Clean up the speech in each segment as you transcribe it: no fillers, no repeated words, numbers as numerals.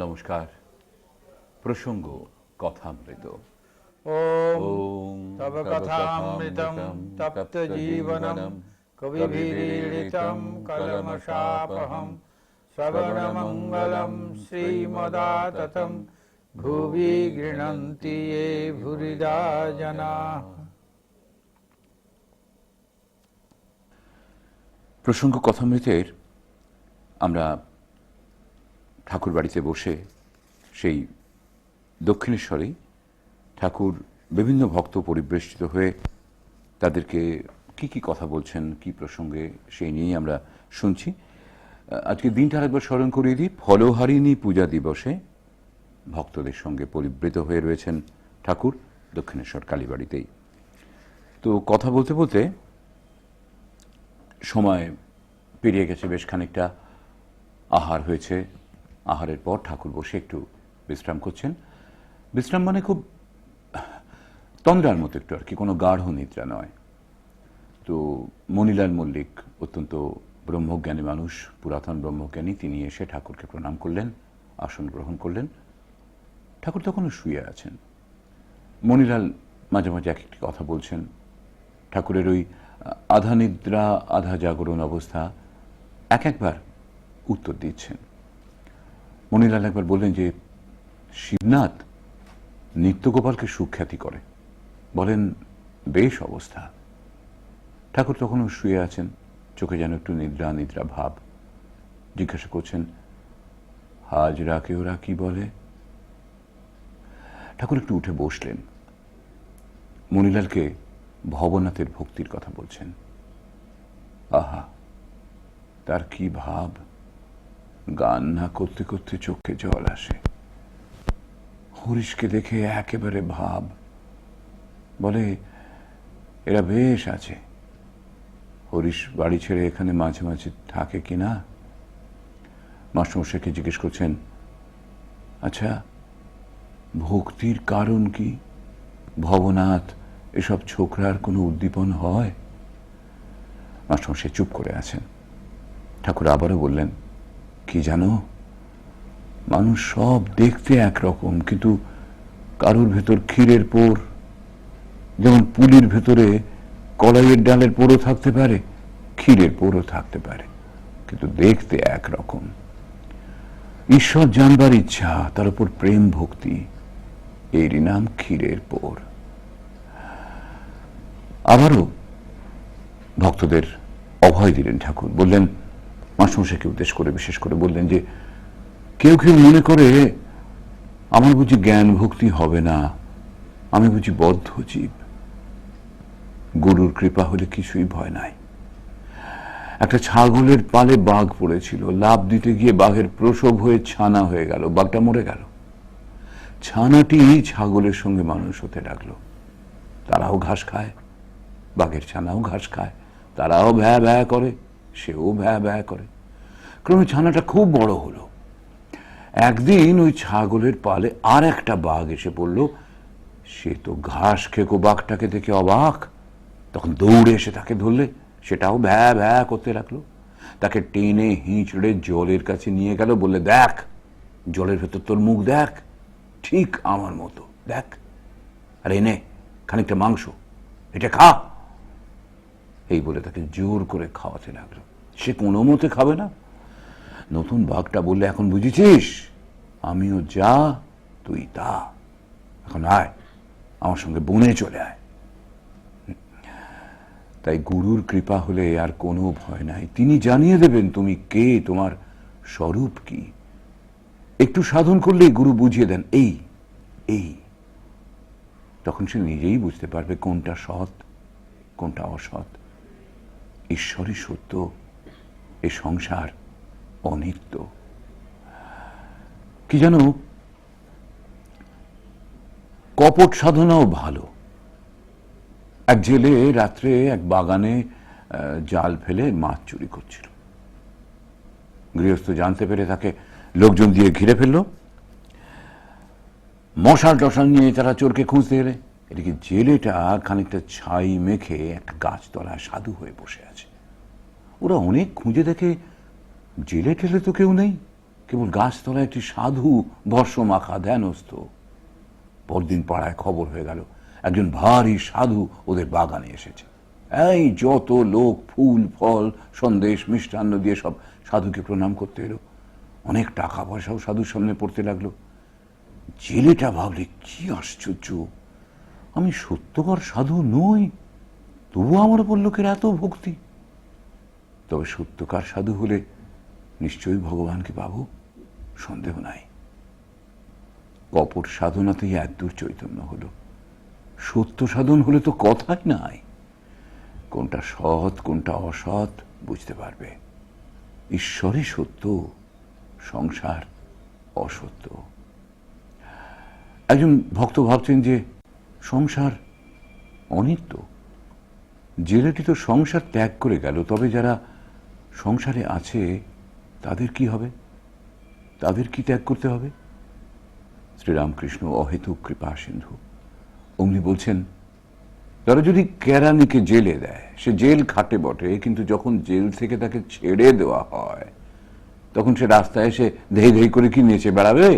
নমস্কার। প্রসঙ্গ কথামৃত। ओम ওম तव তব कथामृतं কথামৃতম तप्त তপ্ত जीवनं জীবনম कविभिरीडितं কবিভিरीडिতম कलमशापहं কলমশাপহম श्रवणमङ्गलं श्रीमदाततं भुवि गृह्णन्ति ये भूरिदा जनाः। প্রসঙ্গ কথামৃতের আমরা ঠাকুর বাড়িতে বসে সেই দক্ষিণেশ্বরেই ঠাকুর বিভিন্ন ভক্ত পরিবেষ্টিত হয়ে তাদেরকে কি কি কথা বলছেন, কি প্রসঙ্গে, সেই নিয়েই আমরা শুনছি। আজকে দিনটা আরেকবার স্মরণ করিয়ে দিই। ফলহারিণী পূজা দিবসে ভক্তদের সঙ্গে পরিবৃত হয়ে রয়েছেন ঠাকুর দক্ষিণেশ্বর কালীবাড়িতেই। তো কথা বলতে বলতে সময় পেরিয়ে গেছে বেশ খানিকটা। আহার হয়েছে, আহারের পর ঠাকুর বসে একটু বিশ্রাম করছেন। বিশ্রাম মানে খুব তন্দ্রার মতো একটু আর কি, কোনো গাঢ় নিদ্রা নয়। তো মণিলাল মল্লিক অত্যন্ত ব্রহ্মজ্ঞানী মানুষ, পুরাতন ব্রহ্মজ্ঞানী, তিনি এসে ঠাকুরকে প্রণাম করলেন, আসন গ্রহণ করলেন। ঠাকুর তখনও শুয়ে আছেন। মণিলাল মাঝে মাঝে এক একটি কথা বলছেন। ঠাকুরের ওই আধা নিদ্রা আধা জাগরণ অবস্থা এক একবার উত্তর দিচ্ছেন। মণিলাল একবার বললেন যে শিবনাথ নিত্যগোপালকে সুখ্যাতি করে, বলেন বেশ অবস্থা। ঠাকুর তখনও শুয়ে আছেন, চোখে যেন একটু নিদ্রা নিদ্রা ভাব। জিজ্ঞাসা করছেন, হাজরাকে ওরা কি বলে? ঠাকুর একটু উঠে বসলেন। মণিলালকে ভবনাথের ভক্তির কথা বলছেন। আহা, তার কি ভাব! গান না করতে করতে চোখে জল আসে। হরিশকে দেখে একেবারে ভাব, বলে এরা বেশ আছে। হরিশ বাড়ি ছেড়ে এখানে মাঝে মাঝে থাকে কিনা। মাস্টারমশাইকে জিজ্ঞেস করছেন, আচ্ছা ভক্তির কারণ কি? ভবনাথ এসব ছোকরার কোনো উদ্দীপন হয়? মাস্টারমশাই চুপ করে আছেন। ঠাকুর আবারও বললেন, কি জানো, মানুষ সব দেখতে একরকম, কিন্তু কারুর ভেতর ক্ষীরের পোর, যেমন পুলির ভেতরে কলাইয়ের ডালের পোরও থাকতে পারে, ক্ষীরের পোরও থাকতে পারে, কিন্তু দেখতে একরকম। ঈশ্বর জানবার ইচ্ছা, তার উপর প্রেম ভক্তি, এরই নাম ক্ষীরের পোর। আবারও ভক্তদের অভয় দিলেন ঠাকুর। বললেন, মাস্টারমশাইকে উদ্দেশ্য করে বিশেষ করে বললেন যে কেউ কেউ মনে করে আমার বুঝি জ্ঞান ভক্তি হবে না, আমি বুঝি বদ্ধ জীব। গুরুর কৃপা হলে কিছুই ভয় নাই। একটা ছাগলের পালে বাঘ পড়েছিল, লাফ দিতে গিয়ে বাঘের প্রসব হয়ে ছানা হয়ে গেল, বাঘটা মরে গেল। ছানাটি ছাগলের সঙ্গে মানুষ হতে লাগলো। তারাও ঘাস খায়, বাঘের ছানাও ঘাস খায়, তারাও ভ্যা ভ্যা করে, সেও ভ্যা ভ্যা করে। ক্রমে ছানাটা খুব বড় হলো। একদিন ওই ছাগলের পালে আর একটা বাঘ এসে পড়ল। সে তো ঘাস খেকো বাঘটাকে দেখে অবাক, তখন দৌড়ে এসে তাকে ধরলে, সেটাও ভ্যা ভ্যা করতে লাগলো। তাকে টেনে হিঁচড়ে জলের কাছে নিয়ে গেল, বললে, দেখ জলের ভেতর তোর মুখ দেখ, ঠিক আমার মতো দেখ, আর এনে খানিকটা মাংস, এটা খা। এই বলে তাকে জোর করে খাওয়াতে লাগলো। সে কোনো মতে খাবে না। নতুন বাঘটা বললে, এখন বুঝেছিস, আমিও যা তুই তা, এখন আয় আমার সঙ্গে বনে চলে আয়। তাই গুরুর কৃপা হলে আর কোনো ভয় নাই। তিনি জানিয়ে দেবেন তুমি কে, তোমার স্বরূপ কি। একটু সাধন করলেই গুরু বুঝিয়ে দেন এই এই। তখন সে নিজেই বুঝতে পারবে কোনটা সৎ কোনটা অসৎ। ঈশ্বরই সত্য, এ সংসার অনিত্য। কি জানো, কপট সাধনাও ভালো। এক জেলে রাত্রে এক বাগানে জাল ফেলে মাছ চুরি করছিল। গৃহস্থ জানতে পেরে তাকে লোকজন দিয়ে ঘিরে ফেলল। মশাল টশাল নিয়ে তারা চোরকে খুঁজতে এলে। এদিকে জেলেটা খানিকটা ছাই মেখে একটা গাছতলায় সাধু হয়ে বসে আছে। ওরা অনেক খুঁজে দেখে জেলে টেলে তো কেউ নেই, কেবল গাছতলায় একটি সাধু বর্ষমাখা ধ্যানস্থ। পরদিন পাড়ায় খবর হয়ে গেল একজন ভারী সাধু ওদের বাগানে এসেছে। এই যত লোক ফুল ফল সন্দেশ মিষ্টান্ন দিয়ে সব সাধুকে প্রণাম করতে এলো। অনেক টাকা পয়সাও সাধুর সামনে পড়তে লাগলো। জেলেটা ভাবলে, কি আশ্চর্য, আমি সত্যকার সাধু নই, তবু আমার উপর লোকের এত ভক্তি। তবে সত্যকার সাধু হলে নিশ্চয়ই ভগবানকে পাবো, সন্দেহ নাই। কপট সাধনাতেই এত দূর চৈতন্য হলো। সত্য সাধন হলে তো কথাই নাই। কোনটা সৎ কোনটা অসৎ বুঝতে পারবে। ঈশ্বরই সত্য, সংসার অসত্য। একজন ভক্ত ভাবছেন যে সংসার অনিত্য। জেলেটি তো সংসার ত্যাগ করে গেল, তবে যারা সংসারে আছে তাদের কি হবে? তাদের কি ত্যাগ করতে হবে? শ্রীরামকৃষ্ণ অহেতুক কৃপা সিন্ধু অমনি বলছেন, তারা যদি কেরানিকে জেলে দেয়, সে জেল খাটে বটে, কিন্তু যখন জেল থেকে তাকে ছেড়ে দেওয়া হয় তখন সে রাস্তায় এসে ধেই ধেই করে কি নেচে বেড়াবে?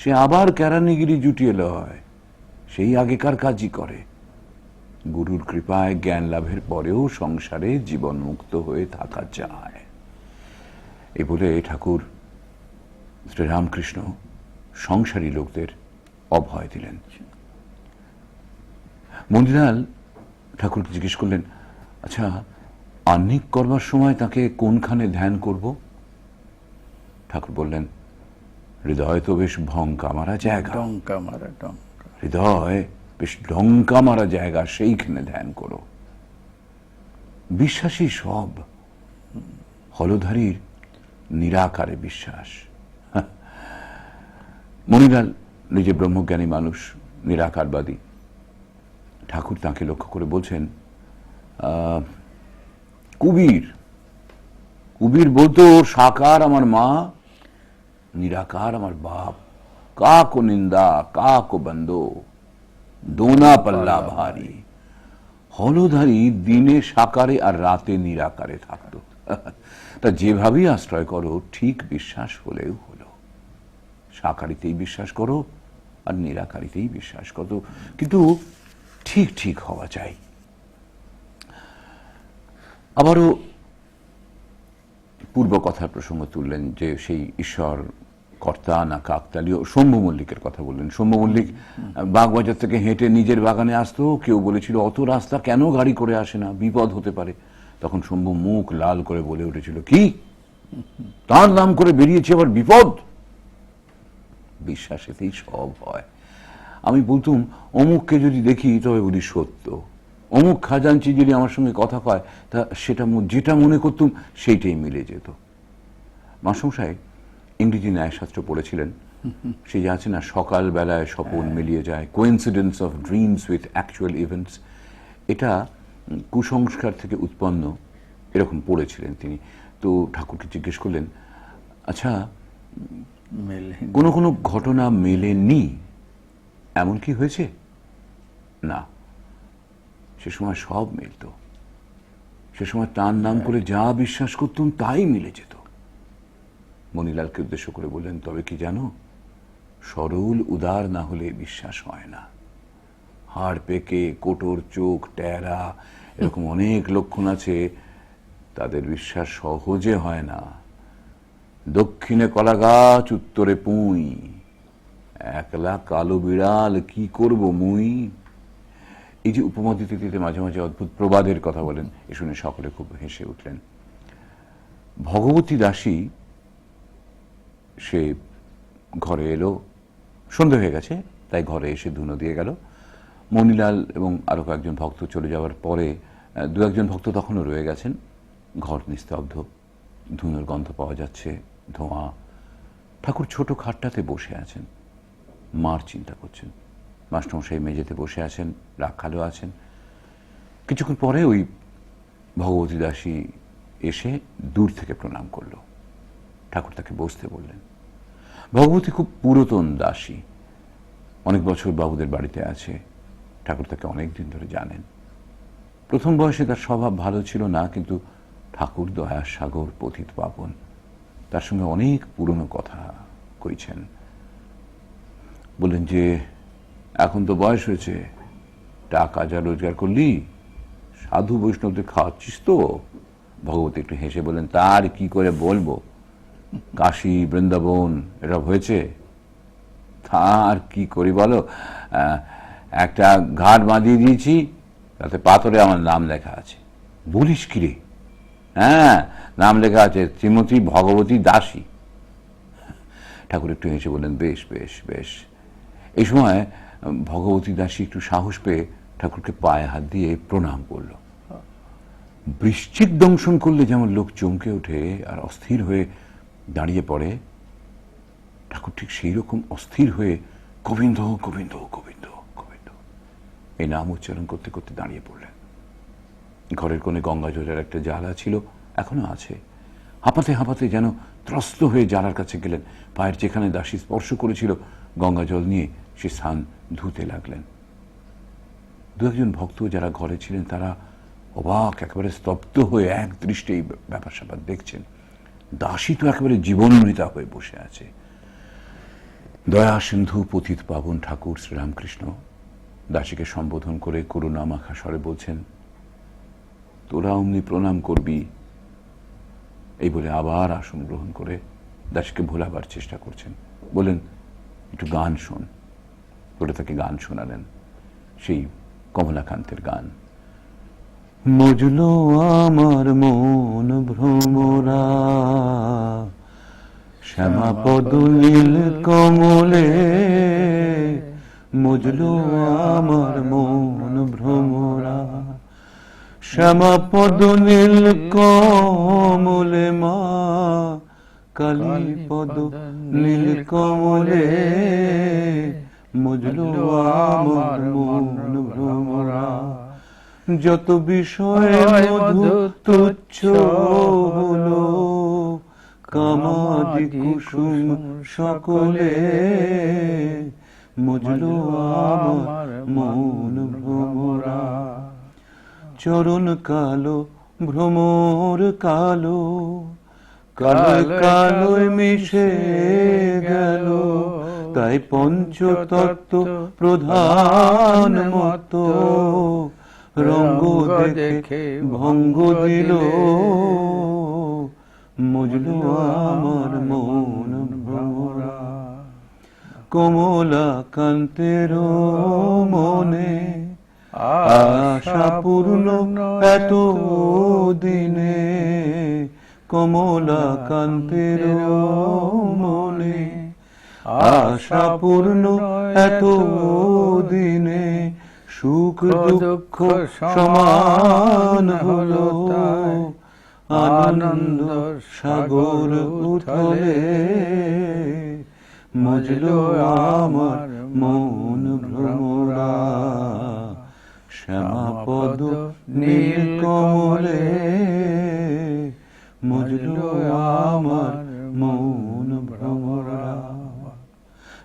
সে আবার কেরানিগিরি জুটিয়ে লয়, সেই আগেকার কাজই করে। গুরুর কৃপায় জ্ঞান লাভের পরেও সংসারে জীবন মুক্ত হয়ে থাকা যায়। এই বলে ঠাকুর শ্রীরামকৃষ্ণ সংসারী লোকদের অভয় দিলেন। মণিলাল ঠাকুরকে জিজ্ঞেস করলেন, আচ্ছা, আহ্নিক করবার সময় তাকে কোনখানে ধ্যান করব? ঠাকুর বললেন, হৃদয় তো বেশ ভঙ্কা মারা জায়গা, হৃদয় বেশ ডঙ্কা মারা জায়গা, সেইখানে ধ্যান করো। বিশ্বাসী সব, হলধারীর নিরাকারে বিশ্বাস। মণিলাল নিজে ব্রহ্মজ্ঞানী মানুষ, নিরাকারবাদী। ঠাকুর তাকে লক্ষ্য করে বলছেন, কুবীর কুবীর বলতো, সাকার আমার মা, নিরাকার আমার বাপ, কাকো নিন্দা কাকো বন্ধ, দোনা পাল্লা ভারী। হলধারী দিনে সাকারে আর রাতে নিরাকারে থাকতো। তা যেভাবেই আশ্রয় করো, ঠিক বিশ্বাস হলেও হলো। সাকারিতেই বিশ্বাস করো আর নিরাকারিতেই বিশ্বাস করো, কিন্তু ঠিক ঠিক হওয়া চাই। আবারও পূর্ব কথার প্রসঙ্গ তুললেন যে সেই ঈশ্বর কর্তা না কাকতালীয়। শম্ভু মল্লিকের কথা বললেন। শম্ভু মল্লিক বাগবাজার থেকে হেঁটে নিজের বাগানে আসতো। কেউ বলেছিল, অত রাস্তা কেন গাড়ি করে আসে না, বিপদ হতে পারে। তখন শম্ভু মুখ লাল করে বলে উঠেছিল, কি তার নাম করে বেরিয়েছে আবার বিপদ? বিশ্বাসেতেই সব হয়। আমি বলতুম, অমুককে যদি দেখি তবে বলি সত্য, অমুক খাজাঞ্চি যদি আমার সঙ্গে কথা কয় তা সেটা যেটা মনে করতুম সেইটাই মিলে যেত। মাসমশাই ইংরেজি ন্যায়শাস্ত্র পড়েছিলেন। সে যে আছে না, সকাল বেলায় স্বপন মিলিয়ে যায়, coincidence of dreams with actual events, এটা কুসংস্কার থেকে উৎপন্ন, এরকম পড়েছিলেন তিনি। তো ঠাকুরকে জিজ্ঞেস করলেন, আচ্ছা, কোনো কোনো ঘটনা মেলেনি এমন কি হয়েছে? না, সে সময় সব মিলত। সে সময় তার নাম করে যা বিশ্বাস করতুম তাই মিলে যেত। মণিলালকে উদ্দেশ্য করে বললেন, তবে কি জানো, সরল উদার না হলে বিশ্বাস হয় না। হাড় পেকে, কোটর চোখ, ট্যারা, এরকম অনেক লক্ষণ আছে, তাদের বিশ্বাস সহজে হয় না। দক্ষিণে কলা গাছ, উত্তরে পুঁই, একলা কালো বিড়াল, কি করব মুই। এই যে উপমা দিতে দিতে মাঝে মাঝে অদ্ভুত প্রবাদের কথা বলেন, এ শুনে সকলে খুব হেসে উঠলেন। ভগবতী দাসী সে ঘরে এলো, সন্ধে হয়ে গেছে, তাই ঘরে এসে ধুনো দিয়ে গেল। মণিলাল এবং আরো কয়েকজন ভক্ত চলে যাওয়ার পরে দু একজন ভক্ত তখনও রয়ে গেছেন। ঘর নিস্তব্ধ, ধুনোর গন্ধ পাওয়া যাচ্ছে, ধোঁয়া। ঠাকুর ছোট খাটটাতে বসে আছেন, মার চিন্তা করছেন। মাস্টারমশাই মেঝেতে বসে আছেন, রাখালও আছেন। কিছুক্ষণ পরে ওই ভগবতী দাসী এসে দূর থেকে প্রণাম করল। ঠাকুর তাকে বসতে বললেন। ভগবতী খুব পুরাতন দাসী, অনেক বছর বাবুদের বাড়িতে আছে। ঠাকুর তাকে অনেক দিন ধরে জানেন। প্রথম বয়সে তার স্বভাব ভালো ছিল না, কিন্তু ঠাকুর দয়ার সাগর, পতিত পাবন, তার সঙ্গে অনেক পুরনো কথা কইছেন। বললেন যে এখন তো বয়স হয়েছে, টাকা যা রোজগার করলি সাধু বৈষ্ণবদের খাওয়াচ্ছিস তো। ভগবতী একটু হেসে বললেন, তার কি করে বলবো, কাশী বৃন্দাবন এসব হয়েছে, তার কি করি বলো। একটা ঘাট বাঁধিয়ে দিয়েছি, তাতে পাথরে আমার নাম লেখা আছে। বলিস কি রে? হ্যাঁ, নাম লেখা আছে শ্রীমতী ভগবতী দাসী। ঠাকুর একটু হেসে বললেন, বেশ বেশ বেশ। এই সময় ভগবতী দাসী একটু সাহস পেয়ে ঠাকুরকে পায়ে হাত দিয়ে প্রণাম করল। বৃশ্চিক দংশন করলে যেমন লোক চমকে ওঠে আর অস্থির হয়ে দাঁড়িয়ে পড়ে, ঠাকুর ঠিক সেই রকম অস্থির হয়ে গোবিন্দ গোবিন্দ গোবিন্দ গোবিন্দ এই নাম উচ্চারণ করতে করতে দাঁড়িয়ে পড়লেন। ঘরের কোণে গঙ্গা জলের একটা জালা ছিল, এখনো আছে। হাঁপাতে হাঁপাতে যেন ত্রস্ত হয়ে জালার কাছে গেলেন। পায়ের যেখানে দাসী স্পর্শ করেছিল গঙ্গা জল নিয়ে সে স্থান ধুতে লাগলেন। দু একজন ভক্ত যারা ঘরে ছিলেন তারা অবাক, একেবারে স্তব্ধ হয়ে এক দৃষ্টে এই ব্যাপার স্যাপার দেখছেন। দাসী তো একেবারে জীবনমৃতা হয়ে বসে আছে। দয়া সিন্ধু পতিত পাবন ঠাকুর শ্রীরামকৃষ্ণ দাসীকে সম্বোধন করে করুণা মাখা স্বরে বলছেন, তোরা অমনি প্রণাম করবি। এই বলে আবার আসন গ্রহণ করে দাসীকে ভোলাবার চেষ্টা করছেন। বলেন, একটু গান শোন। বলে তাকে গান শোনালেন, সেই কমলাকান্তের গান। মজলো আমার মন ভ্রমরা, শ্যামা পদ নীল কমলে, মজলো আমার মন ভ্রমরা, শ্যামা পদ নীল কমলে, মা কালী পদ নীল কমলে, মজলো আমার মন ভ্রমরা। যত বিষয় মধু তুচ্ছ হলো, কামাদি কুসুম সকলে, মজলো আমার মন ভ্রমরা। চরণ কালো ভ্রমর কালো, কালো কালো মিশে গেল, তাই পঞ্চতত্ত্ব প্রধান মত, রঙ্গ দেখে ভঙ্গ দিল, মজলো আমার মন ভ্রমরা। কমলা কান্তের মনে আশা পূর্ণ এত দিনে, কমলা কান্তের মনে আশা পূর্ণ এত দিনে, সুখ দুঃখ সমান হলো, আনন্দ সাগর উথলে, মজলো আমার মন ভ্রমরা। শ্যামা পদ নীল কমলে, মজলো আমার মন ভ্রমরা।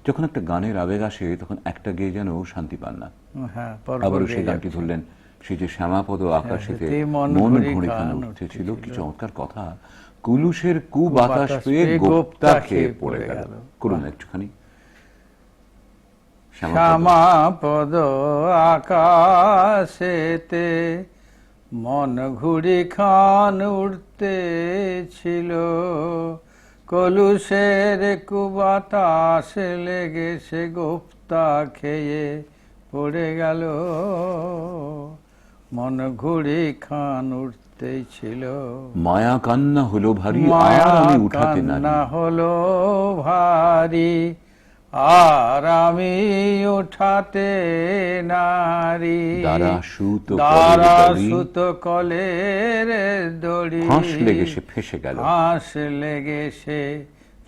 যখন একটা গানের আবেগ আসে তখন একটা গেয়ে যেন শান্তি পান না। আবারও সেই গানটি ধরলেন, সেই যে শ্যামাপদ আকাশেতে মন ঘুড়িখানা উঠেছিল। কি চমৎকার কথা! কুলুষের কু বাতাস পেয়ে গোপ্তা খেয়ে পড়ে গেল। করুন একটুখানি। শ্যামাপদ আকাশেতে মন ঘুড়ি খান উড়তে ছিল, কলুষের কুবাতাস লেগে সে গোপ্তা খেয়ে পড়ে গেল, মন ঘুড়ি খান উঠতে ছিল। মায়া কান্না হলো ভারী, মায়া আমি উঠাতে কান্না হলো ভারী, আর আমি উঠাতে নারী। দ্বারা সুত কলের দড়ি, ফাঁস লেগে সে ফেসে গেল, ফাঁস লেগে সে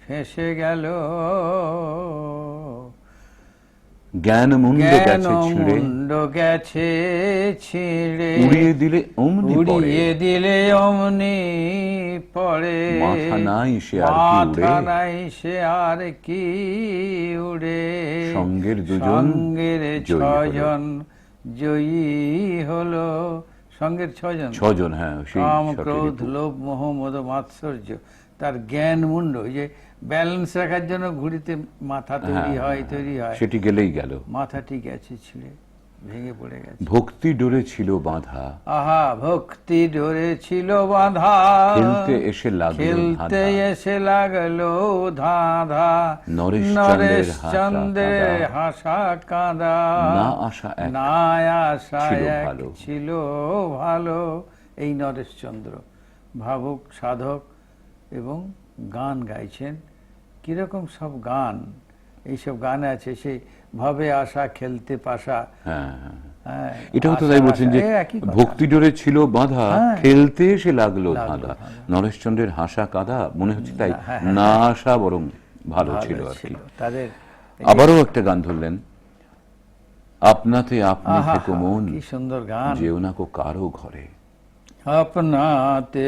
ফেসে গেল। জ্ঞান মুন্ড গেছে ছিঁড়ে, উড়িয়ে দিলে অমনি পড়ে। মাথা নাই সে আর কি উড়ে। সঙ্গের ছজন জয়ী হলো। সঙ্গের ছজন, ছজন, হ্যাঁ, কাম ক্রোধ লোভ মোহ মদ মাৎসর্য তার জ্ঞান মুন্ড, ওই যে ব্যালেন্স রাখার জন্য ঘুড়িতে মাথা তৈরি হয়, সেটি গেলেই গেল, মাথাটি গেছে ছিঁড়ে, ভেঙে পড়ে গেছে। ভক্তি ডোরে ছিল বাঁধা, আহা ভক্তি ডোরে ছিল বাঁধা, খেলতে এসে লাগলো খেলতে ধাঁধা, এসে লাগলো ধাঁধা, নরেশচন্দ্রের হাসা কাঁদা, না আশা এক না আশা ছিল এক ভালো। ছিল ভালো। এই নরেশচন্দ্র ভাবুক সাধক এবং গান গাইছেন। কিরকম সব গান, এইসব গান আছে, সেই ভাবে আশা খেলতে পাশা। হ্যাঁ, হ্যাঁ, এটাও তো আশা তাই বলছেন যে আশা, একই কথা। ভক্তি ডোরে ছিল বাঁধা, হ্যাঁ। খেলতে এসে লাগলো লাগলো ধাঁধা, ধাঁধা। নরেশচন্দ্রের হাসা কাঁদা, মনে হচ্ছে তাই হ্যাঁ, না আশা বরং ভালো ভালো ছিল আর কি। ছিল তাদের। আবারও একটা গান ধরলেন, আপনাতে আপনি আহা, থেকো মন, কি সুন্দর গান। যেও না কো কারো ঘরে, আপনাতে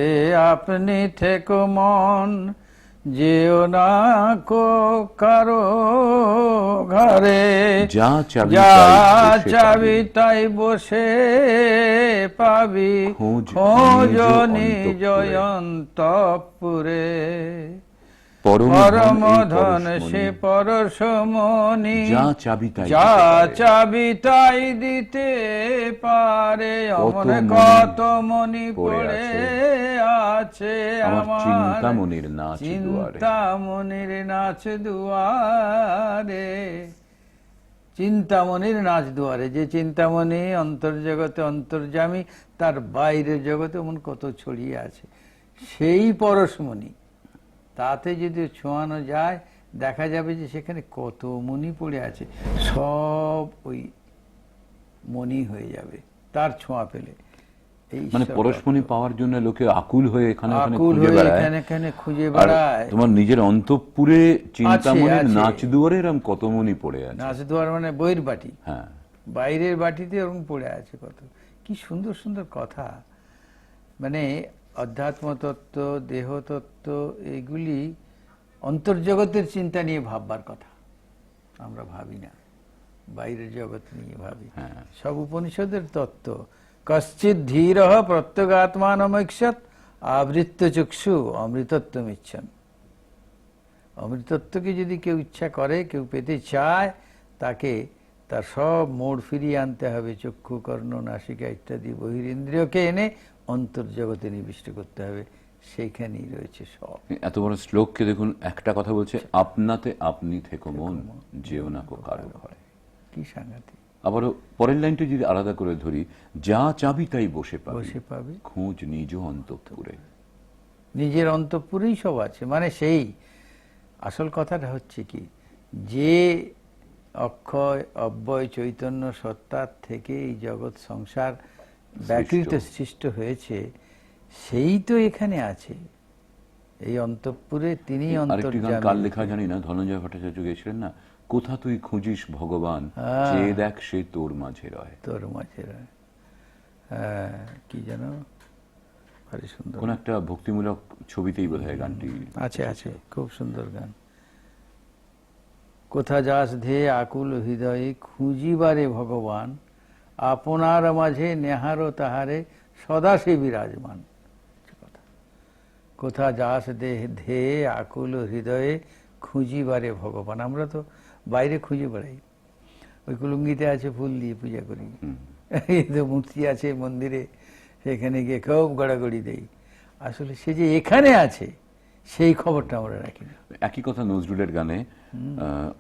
আপনি থেকো মন, যেও না কো কারো ঘরে, যা চাবি যা তাই বসে চাবি পাবি, তাই বসে পাবি, খোঁজ খোঁজ নিজ নিজ অন্তঃপুরে, পরমধন এই পরমধন পরশমণি, সে পরশমণি, যা চাবি তাই যা দিতে পারে। চাবি তাই দিতে পারে। কত অমনে মণি কত মণি পড়ে পড়ে আছে আমার চিন্তামণির নাচ দুয়ারে, চিন্তামণির নাচ দুয়ারে। চিন্তামণির নাচ দুয়ারে, যে চিন্তামণি অন্তর্জগতে অন্তর্যামী, তার বাইরের জগতে এমন কত ছড়িয়ে আছে, সেই পরশমণি তাতে যদি ছোঁয়ানো যায়, দেখা যাবে যে সেখানে কত মণি পড়ে আছে, সব ওই মণি হয়ে যাবে তার ছোঁয়া পেলে। এই মানে সব পরশমণি পাওয়ার জন্য লোকে আকুল হয়ে এখানে ওখানে আকুল খুঁজে হয়ে বেড়ায়। এখানে এখানে খুঁজে আর বেড়ায়। তোমার নিজের অন্তঃপুরে চিন্তামণির আছে। নাচ দুয়ারে এরকম কত মণি পড়ে আছে। নাচ দুয়ার মানে বইয়ের বাটি, হ্যাঁ, বাইরের বাটিতে ওরকম পড়ে আছে কত। কি সুন্দর সুন্দর কথা। মানে অধ্যাত্ম তত্ত্ব, দেহতত্ত্ব, এগুলি অন্তর্জগতের চিন্তা নিয়ে ভাববার কথা, আমরা ভাবি না, বাইরের জগৎ নিয়ে ভাবি। হ্যাঁ। সব উপনিষদের তত্ত্ব। কশ্চিৎ ধীর প্রত্যগাত্মানমৈক্ষত আবৃত্ত চক্ষু অমৃতত্বমিচ্ছন। অমৃতত্বকে যদি কেউ ইচ্ছা করে, কেউ পেতে চায়, তাকে তার সব মোড় ফিরিয়ে আনতে হবে। চক্ষু, কর্ণ, নাসিকা ইত্যাদি বহিরিন্দ্রিয়কে এনে অন্তর্জগতে নিবিষ্ট করতে হবে। সেইখানেই রয়েছে সব। এত বড় শ্লোককে দেখুন, একটা কথা বলছে, আপনাতে আপনি থেকো মন, যেও না কো কারো ঘরে। কি সাংঘাতিক। আবারও পরের লাইনটা যদি আলাদা করে ধরি, যা চাবি তাই বসে বসে পাবে, খোঁজ নিজ অন্তঃপুরে। নিজের অন্তঃপুরেই সব আছে। মানে সেই আসল কথাটা হচ্ছে কি, যে অক্ষয় অব্যয় চৈতন্য সত্তার থেকে এই জগৎ সংসার ব্যাকৃত সৃষ্ট হয়েছে, সেই তো এখানে আছে এই অন্তঃপুরে। তিনি আরেকটি গান কার লেখা অন্তর্যামী। জানি না, ধনঞ্জয় ভট্টাচার্য গেছিলেন না, কোথা তুই খুঁজিস ভগবান, হ্যাঁ। চেয়ে দেখ সে তোর মাঝে রয়। তোর মাঝে রয়। হ্যাঁ, কি যেন ভারী সুন্দর। কোন একটা ভক্তিমূলক ছবিতেই বোধহয় গানটি আছে আছে, খুব সুন্দর গান। কোথা যাস ধে আকুল হৃদয়ে, খুঁজিবারে ভগবান, আপনার মাঝে নেহার তাহারে সদা সে বিরাজমান। কোথা যাস দে ধে আকুল হৃদয়ে, খুঁজিবারে ভগবান। আমরা তো বাইরে খুঁজে বেড়াই, ওই কুলুঙ্গিতে আছে ফুল দিয়ে পূজা করি, এই তো মূর্তি আছে মন্দিরে, সেখানে গিয়ে খুব গড়াগড়ি দেই। আসলে সে যে এখানে আছে সেই খবরটা আমরা রাখি না। একই কথা নজরুলের গানে,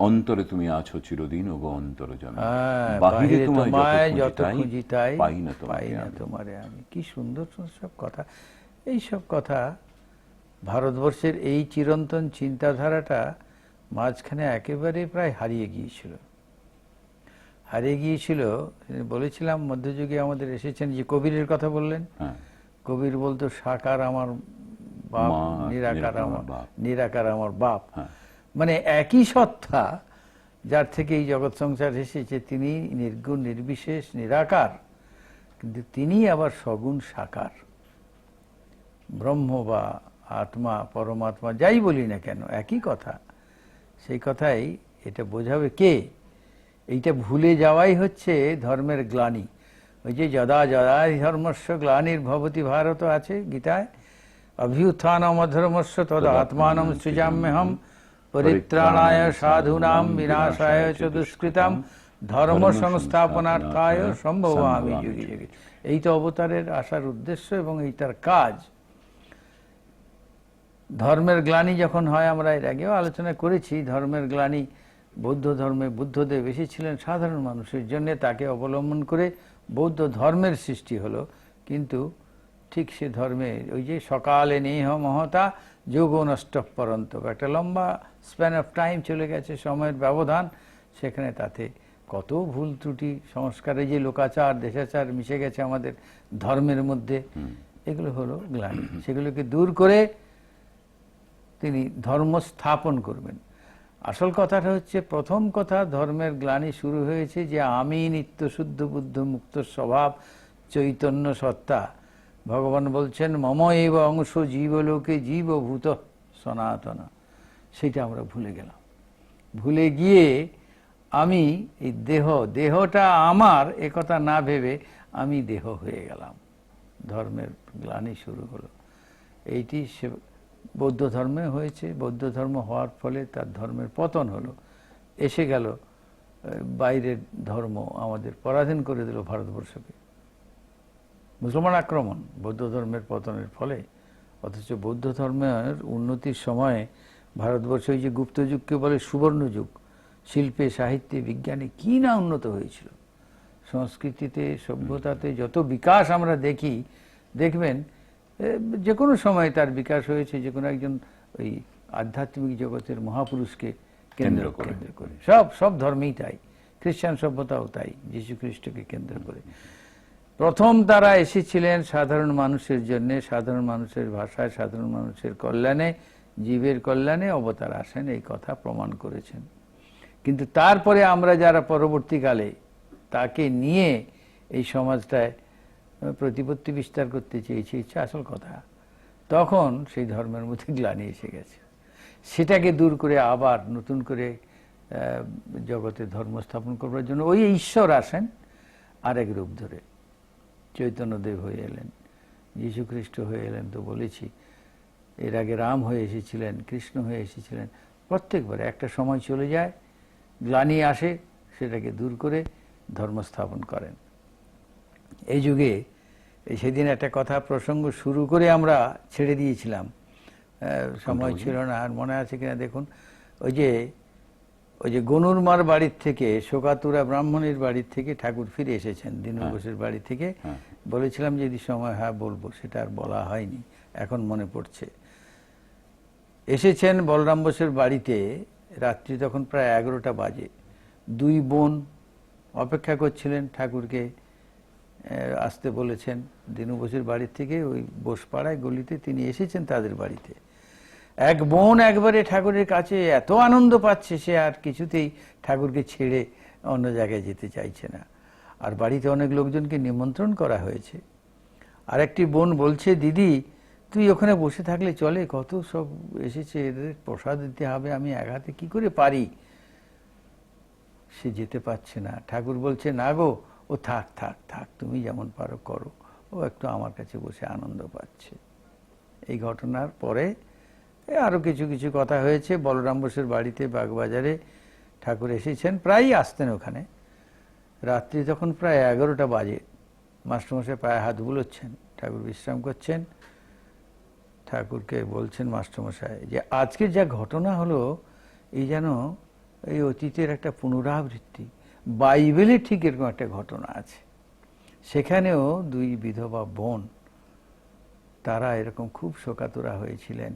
অন্তরে তুমি আছো চিরদিন ওগো অন্তর জমে, বাহিরে তোমায় যত খুঁজি তাই পাই না তোমারে আমি। কি সুন্দর সুন্দর সব কথা। এই সব কথা ভারতবর্ষের এই চিরন্তন চিন্তাধারাটা মাঝখানে একেবারে প্রায় হারিয়ে গিয়েছিল। বলেছিলাম মধ্যযুগে আমাদের এসেছেন, যে কবিরের কথা বললেন। কবির বলতো, সাকার আমার বাপ, নিরাকার আমার বাপ। মানে একই সত্তা যার থেকে এই জগৎ সংসার এসেছে, তিনি নির্গুণ, নির্বিশেষ, নিরাকার, কিন্তু তিনি আবার সগুণ সাকার। ব্রহ্ম বা আত্মা, পরমাত্মা, যাই বলি না কেন একই কথা। সেই কথাই এটা বোঝাবে কে? এইটা ভুলে যাওয়াই হচ্ছে ধর্মের গ্লানি। ওই যে যদা যদা ধর্মস্য গ্লানির ভবতি ভারত আছে গীতায়, অভ্যুত্থানম অধর্মস্য তদ আত্মানম সৃজাম্যহম পরিত্রাণায় সাধূনাম বিনাশায় চ দুষ্কৃতাম ধর্ম সংস্থাপনার্থায় সম্ভবামি যুগে যুগে। এই তো অবতারের আসার উদ্দেশ্য এবং এইটার কাজ। ধর্মের গ্লানি যখন হয়, আমরা এর আগেও আলোচনা করেছি, ধর্মের গ্লানি বৌদ্ধ ধর্মে বুদ্ধদেব এসেছিলেন সাধারণ মানুষের জন্য, তাকে অবলম্বন করে বৌদ্ধ ধর্মের সৃষ্টি হলো। কিন্তু ঠিক সে ধর্মে ওই যে সকালে নেহ মহতা যোগ নষ্ট পরন্ত, একটা লম্বা স্প্যান অফ টাইম চলে গেছে, সময়ের ব্যবধান, সেখানে তাতে কত ভুল ত্রুটি, সংস্কারে যে লোকাচার দেশাচার মিশে গেছে আমাদের ধর্মের মধ্যে, এগুলো হলো গ্লানি। সেগুলোকে দূর করে তিনি ধর্ম স্থাপন করবেন। আসল কথাটা হচ্ছে, প্রথম কথা, ধর্মের গ্লানি শুরু হয়েছে যে আমি নিত্য শুদ্ধ বুদ্ধ মুক্ত স্বভাব চৈতন্য সত্তা। ভগবান বলছেন মম এব অংশ জীবলোকে জীবভূত সনাতন। সেটা আমরা ভুলে গেলাম। ভুলে গিয়ে আমি এই দেহটা আমার একথা না ভেবে আমি দেহ হয়ে গেলাম। ধর্মের গ্লানি শুরু হলো। এইটি বৌদ্ধ ধর্মে হয়েছে। বৌদ্ধ ধর্ম হওয়ার ফলে তার ধর্মের পতন হলো। এসে গেল বাইরের ধর্ম, আমাদের পরাধীন করে দিল ভারতবর্ষকে। মুসলমান আক্রমণ বৌদ্ধ ধর্মের পতনের ফলে। অথচ বৌদ্ধ ধর্মের উন্নতির সময়ে ভারতবর্ষ এই যে গুপ্ত যুগকে বলে সুবর্ণ যুগ, শিল্পে সাহিত্যে বিজ্ঞানে কি না উন্নত হয়েছিল, সংস্কৃতিতে সভ্যতাতে যত বিকাশ আমরা দেখি, দেখবেন যে কোনো সময় তার বিকাশ হয়েছে যে কোনো একজন ওই আধ্যাত্মিক জগতের মহাপুরুষকে কেন্দ্র করে। সব ধর্মেই তাই, খ্রিস্টান সভ্যতাও তাই, যীশু খ্রিস্টকে কেন্দ্র করে। প্রথম তারা এসেছিলেন সাধারণ মানুষের জন্য, সাধারণ মানুষের ভাষায়, সাধারণ মানুষের কল্যাণে, জীবের কল্যাণে অবতার আসেন, এই কথা প্রমাণ করেছেন। কিন্তু তারপরে আমরা যারা পরবর্তীকালে তাকে নিয়ে এই সমাজটায় প্রতিপত্তি বিস্তার করতে চেয়েছি, ইচ্ছা আসল কথা, তখন সেই ধর্মের মধ্যে গ্লানি এসে গেছে। সেটাকে দূর করে আবার নতুন করে জগতে ধর্ম স্থাপন করবার জন্য ওই ঈশ্বর আসেন আরেক রূপ ধরে। চৈতন্যদেব হয়ে এলেন, যীশু খ্রিস্ট হয়ে এলেন, তো বলেছি এর আগে রাম হয়ে এসেছিলেন, কৃষ্ণ হয়ে এসেছিলেন। প্রত্যেকবারে একটা সময় চলে যায়, গ্লানি আসে, সেটাকে দূর করে ধর্ম স্থাপন করেন। এই যুগে সেদিন একটা কথা প্রসঙ্গ শুরু করে আমরা ছেড়ে দিয়েছিলাম, সময় ছিল না, আর মনে আছে কিনা দেখুন। ওই যে গনুরমার বাড়ির থেকে, শোকাতুরা ব্রাহ্মণের বাড়ির থেকে ঠাকুর ফিরে এসেছেন, দীনু ঘোষের বাড়ি থেকে। বলেছিলাম যদি সময় হয় বলবো, সেটা আর বলা হয়নি, এখন মনে পড়ছে। এসেছেন বলরাম বোসের বাড়িতে, রাত্রি তখন প্রায় 11টা বাজে। দুই বোন অপেক্ষা করছিলেন, ঠাকুরকে আসতে বলেছেন দীনু বোসের বাড়ির থেকে। ওই বোসপাড়ায় গলিতে তিনি এসেছেন তাদের বাড়িতে। এক বোন একবারে ঠাকুরের কাছে এত আনন্দ পাচ্ছে, সে আর কিছুতেই ঠাকুরকে ছেড়ে অন্য জায়গায় যেতে চাইছে না। আর বাড়িতে অনেক লোকজনকে নিমন্ত্রণ করা হয়েছে। আর একটি বোন বলছে, দিদি তুই ওখানে বসে থাকলে চলে, কত সব এসেছে, এদের প্রসাদ দিতে হবে, আমি এক হাতে কি করে পারি। সে যেতে পারছে না। ঠাকুর বলছে, না গো, ও থাক থাক থাক, তুমি যেমন পারো করো, ও একটু আমার কাছে বসে আনন্দ পাচ্ছে। এই ঘটনার পরে আরো কিছু কিছু কথা হয়েছে। বলরাম বোসের বাড়িতে বাগবাজারে ঠাকুর এসেছেন, প্রায়ই আসতেন ওখানে। রাত্রি তখন প্রায় 11টা বাজে। মাস্টারমশাই পায়ে হাত বুলোচ্ছেন, ঠাকুর বিশ্রাম করছেন। ঠাকুরকে বলছেন মাস্টারমশাই যে আজকে যা ঘটনা হলো, এই যেন এই অতীতের একটা পুনরাবৃত্তি। বাইবেলে ঠিক এরকম একটা ঘটনা আছে, সেখানেও দুই বিধবা বোন, তারা এরকম খুব শোকাতুরা হয়েছিলেন।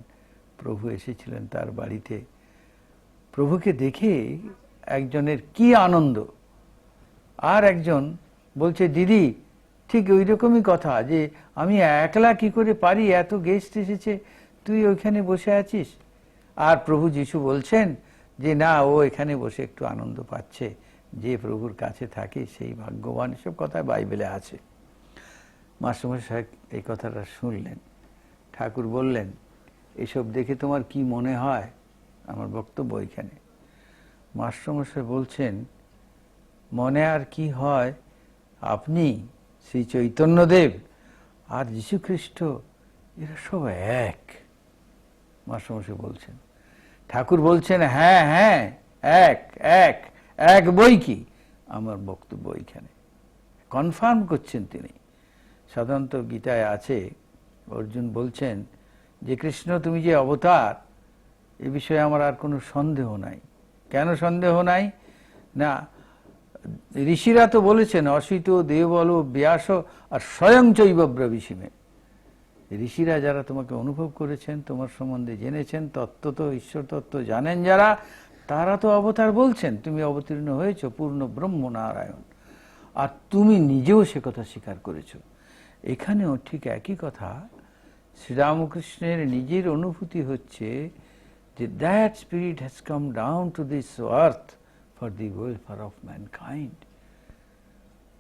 প্রভু এসেছিলেন তার বাড়িতে। প্রভুকে দেখে একজনের কি আনন্দ, আর একজন বলছে, দিদি ঠিক ওই রকমই কথা, যে আমি একলা কি করে পারি, এত গেস্ট এসেছে, তুই ওইখানে বসে আছিস। আর প্রভু যিশু বলছেন যে না, ও এখানে বসে একটু আনন্দ পাচ্ছে, যে প্রভুর কাছে থাকে সেই ভাগ্যবান। এসব কথা বাইবেলে আছে। মাস্টারমশাই এই কথাটা শুনলেন। ঠাকুর বললেন, এসব দেখে তোমার কি মনে হয়? আমার বক্তব্য এখানে। মাস্টারমশাই বলছেন, মনে আর কি হয়, আপনি শ্রী চৈতন্যদেব আর যীশু খ্রিস্ট এরা সব এক। মাস্টারমশাই বলছেন, ঠাকুর বলছেন হ্যাঁ হ্যাঁ এক এক এক বই কি, আমার বক্তব্য এইখানে কনফার্ম করছেন তিনি। সাধারণত গীতায় আছে, অর্জুন বলছেন যে কৃষ্ণ তুমি যে অবতার, এ বিষয়ে আমার আর কোনো সন্দেহ নাই। কেন সন্দেহ নাই? না, ঋষিরা তো বলেছেন অসিত দেবল ব্যাস আর স্বয়ং চৈব ব্রবিসিমে। ঋষিরা যারা তোমাকে অনুভব করেছেন, তোমার সম্বন্ধে জেনেছেন, তত্ত্ব তো ঈশ্বর তত্ত্ব জানেন যারা, তারা তো অবতার বলছেন তুমি অবতীর্ণ হয়েছ পূর্ণ ব্রহ্ম নারায়ণ, আর তুমি নিজেও সে কথা স্বীকার করেছ। এখানেও ঠিক একই কথা। শ্রীরামকৃষ্ণের নিজের অনুভূতি হচ্ছে যে that spirit has come down to this earth for the welfare of mankind.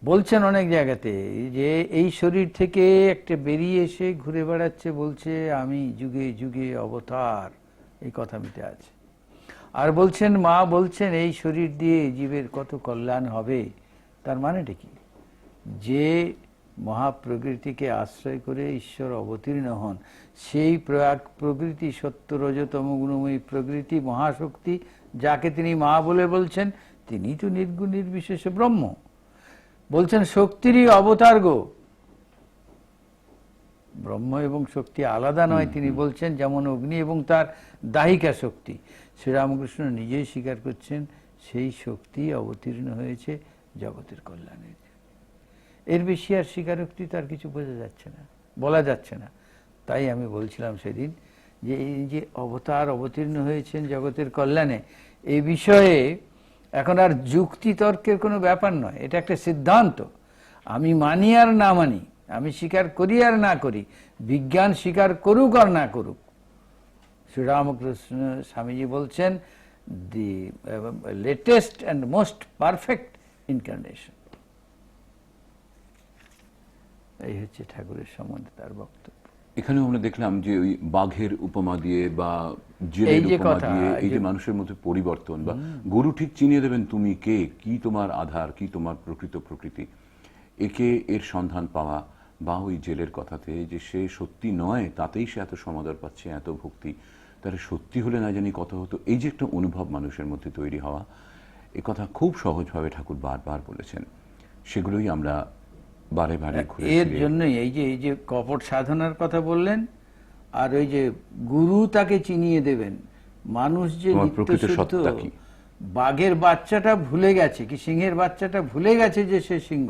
বলছেন অনেক জায়গাতে যে এই শরীর থেকে একটা বেরিয়ে এসে ঘুরে বেড়াচ্ছে, বলছে আমি যুগে যুগে অবতার, এই কথা মিটে আছে। আর বলছেন, মা বলছেন এই শরীর দিয়ে জীবের কত কল্যাণ হবে। তার মানেটা কি? যে মহাপ্রকৃতিকে আশ্রয় করে ঈশ্বর অবতীর্ণ হন, সেই প্রকৃতি সত্য রজতম গুণময়ী প্রকৃতি মহাশক্তি, যাকে তিনি মা বলে বলছেন, তিনি তো নির্গুণ নির্বিশেষ ব্রহ্ম। বলছেন শক্তিরই অবতার গো, ব্রহ্ম এবং শক্তি আলাদা নয়। তিনি বলছেন যেমন অগ্নি এবং তার দাহিকা শক্তি, শ্রীরামকৃষ্ণ নিজেই স্বীকার করছেন সেই শক্তি অবতীর্ণ হয়েছে জগতের কল্যাণের। এর বেশি আর স্বীকারোক্তি তার কিছু বোঝা যাচ্ছে না, বলা যাচ্ছে না। তাই আমি বলছিলাম সেদিন যে এই যে অবতার অবতীর্ণ হয়েছেন জগতের কল্যাণে, এই বিষয়ে এখন আর যুক্তি তর্কের কোনো ব্যাপার নয়, এটা একটা সিদ্ধান্ত। আমি মানি আর না মানি, আমি স্বীকার করি আর না করি, বিজ্ঞান স্বীকার করুক আর না করুক, শ্রীরামকৃষ্ণ স্বামীজি বলছেন the latest and most perfect incarnation. এই হচ্ছে ঠাকুরের সম্বন্ধে তার বক্তব্য। এখানেও আমরা দেখলাম যে ওই বাঘের উপমা দিয়ে বা জেলের উপমা দিয়ে এই যে মানুষের মধ্যে পরিবর্তন, বা গরু ঠিক চিনিয়ে দেবেন তুমি কে, কি তোমার আধার, কি তোমার প্রকৃত প্রকৃতি, একে এর সন্ধান পাওয়া, বা ওই জেলের কথাতে যে সে সত্যি নয় তাতেই সে এত সমাদর পাচ্ছে, এত ভক্তি, তাহলে সত্যি হলে না জানি কত হতো। এই যে একটা অনুভব মানুষের মধ্যে তৈরি হওয়া, এ কথা খুব সহজভাবে ঠাকুর বারবার বলেছেন। সেগুলোই আমরা বারে বারে এর জন্যই এই যে কপট সাধনার কথা বললেন, আর ওই যে গুরু তাকে চিনিয়ে দেবেন, মানুষ যে নিত্যশুদ্ধ, বাঘের বাচ্চাটা ভুলে গেছে কি সিংহের বাচ্চাটা ভুলে গেছে যে সে সিংহ,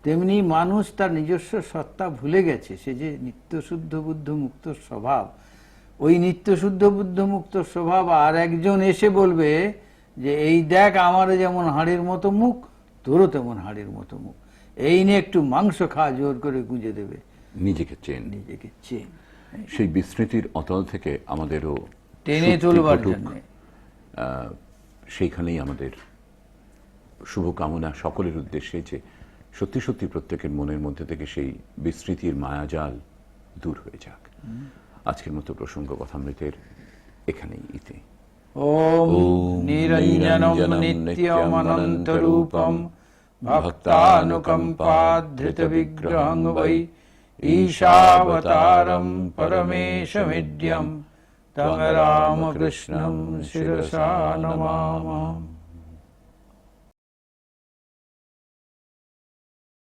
তেমনি মানুষ তার নিজস্ব সত্তা ভুলে গেছে, সে যে নিত্যশুদ্ধ বুদ্ধ মুক্ত স্বভাব। ওই নিত্যশুদ্ধ বুদ্ধ মুক্ত স্বভাব আর একজন এসে বলবে যে এই দেখ আমার যেমন হাড়ির মতো মুখ, তোরও তেমন হাড়ির মতো মুখ, এই নিয়ে একটু মাংস খা, জোর করে গুঁজে দেবে। নিজেকে চেন, নিজেকে চেন। সেই বিস্মৃতির অতল থেকে আমাদেরও টেনে তুলবার জন্য সেইখানেই আমাদের শুভকামনা সকলের উদ্দেশ্যে, যে সত্যি সত্যি প্রত্যেকের মনের মধ্যে থেকে সেই বিস্মৃতির মায়াজাল দূর হয়ে যাক। আজকের মতো প্রসঙ্গ কথামৃতের এখানেই ইতি। ওম নিরঞ্জনম নিত্যম অনন্ত রূপম ভক্তানুকম্পাধৃত বিগ্রহং বৈ ঈশাবতারম পরমেশমিড্যম তং রামকৃষ্ণম শিরসা নমামঃ।